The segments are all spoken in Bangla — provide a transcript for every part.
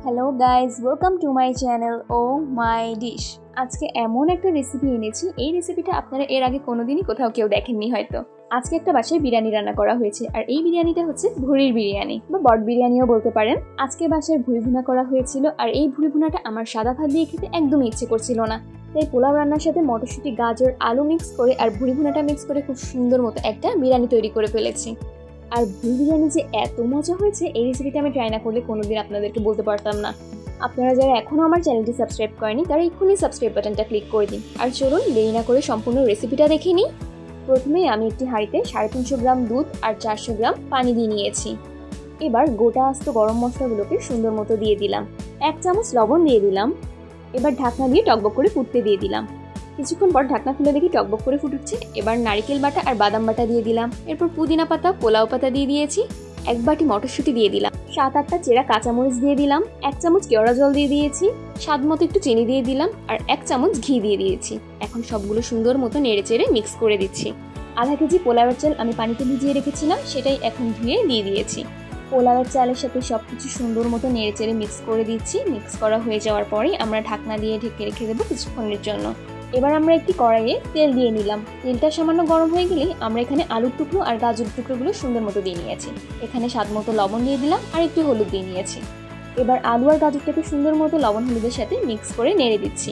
Hello guys, welcome to my channel oh my dish. আজকে এমন একটা রেসিপি এনেছি, এই রেসিপিটা আপনারা এর আগে কোনোদিনই কোথাও কেউ দেখেননি হয়তো। আজকে একটা বাসায় বিরিয়ানি রান্না করা হয়েছে, আর এই বিরিয়ানিটা হচ্ছে ভুঁড়ির বিরিয়ানি বা বট বিরিয়ানিও বলতে পারেন। আজকে বাসায় ভুঁড়ি ভুনা করা হয়েছিল, আর এই ভুঁড়ি ভুনাটা আমার সাদা ভাত দিয়ে খেতে একদমই ইচ্ছে করছিল না। তাই পোলাও রান্নার সাথে মটরশুঁটি, গাজর, আলু মিক্স করে আর ভুঁড়ি ভুনাটা মিক্স করে খুব সুন্দর মতো একটা বিরিয়ানি তৈরি করে ফেলেছি। আর ভুঁড়ি বিরিয়ানি যে এত মজা হয়েছে, এই রেসিপিটা আমি ট্রাই না করলে কোনোদিন আপনাদেরকে বলতে পারতাম না। আপনারা যারা এখনও আমার চ্যানেলটি সাবস্ক্রাইব করেনি তারা এক্ষুনি সাবস্ক্রাইব বাটনটা ক্লিক করে দিন। আর চলুন দেরি না করে সম্পূর্ণ রেসিপিটা দেখে নিই। প্রথমেই আমি একটি হাঁড়িতে 350 গ্রাম দুধ আর 400 গ্রাম পানি দিয়ে নিয়েছি। এবার গোটা আস্ত গরম মশলাগুলোকে সুন্দর মতো দিয়ে দিলাম। 1 চামচ লবণ দিয়ে দিলাম। এবার ঢাকনা দিয়ে টকবক করে ফুটতে দিয়ে দিলাম। কিছুক্ষণ পর ঢাকনা খুলে দেখি টকবক করে ফুটছে। এবার নারকেল বাটা আর বাদাম বাটা দিয়ে দিলাম। এরপর পুদিনা পাতা, পোলাও পাতা দিয়ে দিয়েছি। 1 বাটি মটরশুঁটি দিয়ে দিলাম। 7-8টা চেরা কাঁচামরিচ দিয়ে দিলাম। 1 চামচ কেওড়া জল দিয়ে দিয়েছি। স্বাদ মতো একটু চিনি দিয়ে দিলাম আর 1 চামচ ঘি দিয়ে দিয়েছি। এখন সবগুলো সুন্দর মতো নেড়ে চেড়ে মিক্স করে দিচ্ছি। আধা কেজি পোলাওয়ের চাল আমি পানিতে ভিজিয়ে রেখেছিলাম, সেটাই এখন ধুয়ে দিয়ে দিয়েছি। পোলাওয়ের চালের সাথে সবকিছু সুন্দর মতো নেড়ে চেড়ে মিক্স করে দিচ্ছি। মিক্স করা হয়ে যাওয়ার পরেই আমরা ঢাকনা দিয়ে ঢেকে রেখে দেবো কিছুক্ষণের জন্য। এবার আমরা একটি কড়াইয়ে তেল দিয়ে নিলাম। তেলটা সামান্য গরম হয়ে গেলেই আমরা এখানে আলুর টুকরো আর গাজর টুকরোগুলো সুন্দর মতো দিয়ে নিয়েছি। এখানে স্বাদ মতো লবণ দিয়ে দিলাম আর একটু হলুদ দিয়ে নিয়েছি। এবার আলু আর গাজরটাকে সুন্দর মতো লবণ হলুদের সাথে মিক্স করে নেড়ে দিচ্ছি।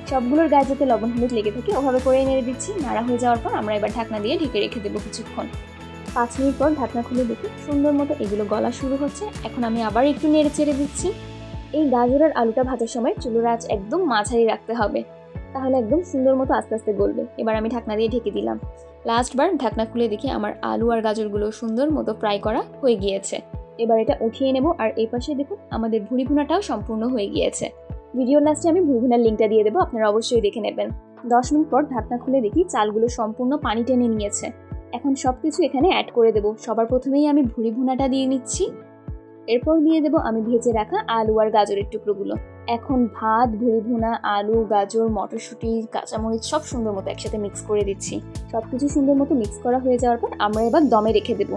সবগুলোর গায়ে যাতে লবণ হলুদ লেগে থাকে ওভাবে করে নেড়ে দিচ্ছি। নাড়া হয়ে যাওয়ার পর আমরা এবার ঢাকনা দিয়ে ঢেকে রেখে দেবো কিছুক্ষণ। 5 মিনিট পর ঢাকনা খুলে দেখি সুন্দর মতো এগুলো গলা শুরু হচ্ছে। এখন আমি আবার একটু নেড়ে চেড়ে দিচ্ছি। এই গাজর আর আলুটা ভাজার সময় চুলার আঁচ একদম মাঝারি রাখতে হবে, তাহলে একদম সুন্দর মতো আস্তে আস্তে গলবে। এবার আমি ঢাকনা দিয়ে ঢেকে দিলাম। লাস্টবার ঢাকনা খুলে দেখি আমার আলু আর গাজরগুলো সুন্দর মতো ফ্রাই করা হয়ে গিয়েছে। এবার এটা উঠিয়ে নেব। আর এই পাশে দেখুন আমাদের ভুঁড়ি ভুনাটাও সম্পূর্ণ হয়ে গিয়েছে। ভিডিওর লাস্টে আমি ভুঁড়ি ভুনার লিঙ্কটা দিয়ে দেবো, আপনারা অবশ্যই দেখে নেবেন। 10 মিনিট পর ঢাকনা খুলে দেখি চালগুলো সম্পূর্ণ পানি টেনে নিয়েছে। এখন সবকিছু এখানে অ্যাড করে দেবো। সবার প্রথমেই আমি ভুঁড়ি ভুনাটা দিয়ে নিচ্ছি। এরপর দিয়ে দেবো আমি ভেজে রাখা আলু আর গাজরের টুকরোগুলো। এখন ভাত, ভুঁড়ি ভুনা, আলু, গাজর, মটরশুঁটি, কাঁচামরিচ সব সুন্দর মতো একসাথে মিক্স করে দিচ্ছি। সবকিছু সুন্দর মতো মিক্স করা হয়ে যাওয়ার পর আমরা এবার দমে রেখে দেবো।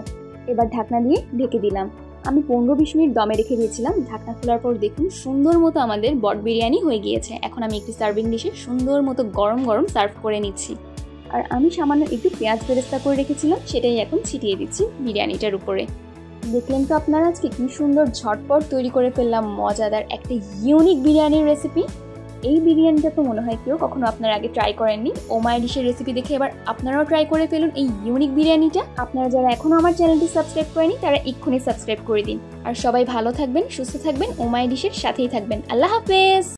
এবার ঢাকনা দিয়ে ঢেকে দিলাম। আমি 15-20 মিনিট দমে রেখে দিয়েছিলাম। ঢাকনা খোলার পর দেখুন সুন্দর মতো আমাদের বট বিরিয়ানি হয়ে গিয়েছে। এখন আমি একটি সার্ভিং ডিশে সুন্দর মতো গরম গরম সার্ভ করে নিচ্ছি। আর আমি সামান্য একটু পেঁয়াজ বেরেস্তা করে রেখেছিলাম, সেটাই এখন ছিটিয়ে দিচ্ছি বিরিয়ানিটার উপরে। দেখলেন তো আপনারা আজকে কি সুন্দর ঝটপট তৈরি করে ফেললাম মজাদার একটা ইউনিক বিরিয়ানির রেসিপি। এই বিরিয়ানিটা তো মনে হয় কেউ কখনো আপনারা আগে ট্রাই করেননি। ও মাই ডিশের রেসিপি দেখে এবার আপনারাও ট্রাই করে ফেলুন এই ইউনিক বিরিয়ানিটা। আপনারা যারা এখনো আমার চ্যানেলটি সাবস্ক্রাইব করেনি তারা এক্ষুনি সাবস্ক্রাইব করে দিন। আর সবাই ভালো থাকবেন, সুস্থ থাকবেন, ও মাই ডিশের সাথেই থাকবেন। আল্লাহ হাফেজ।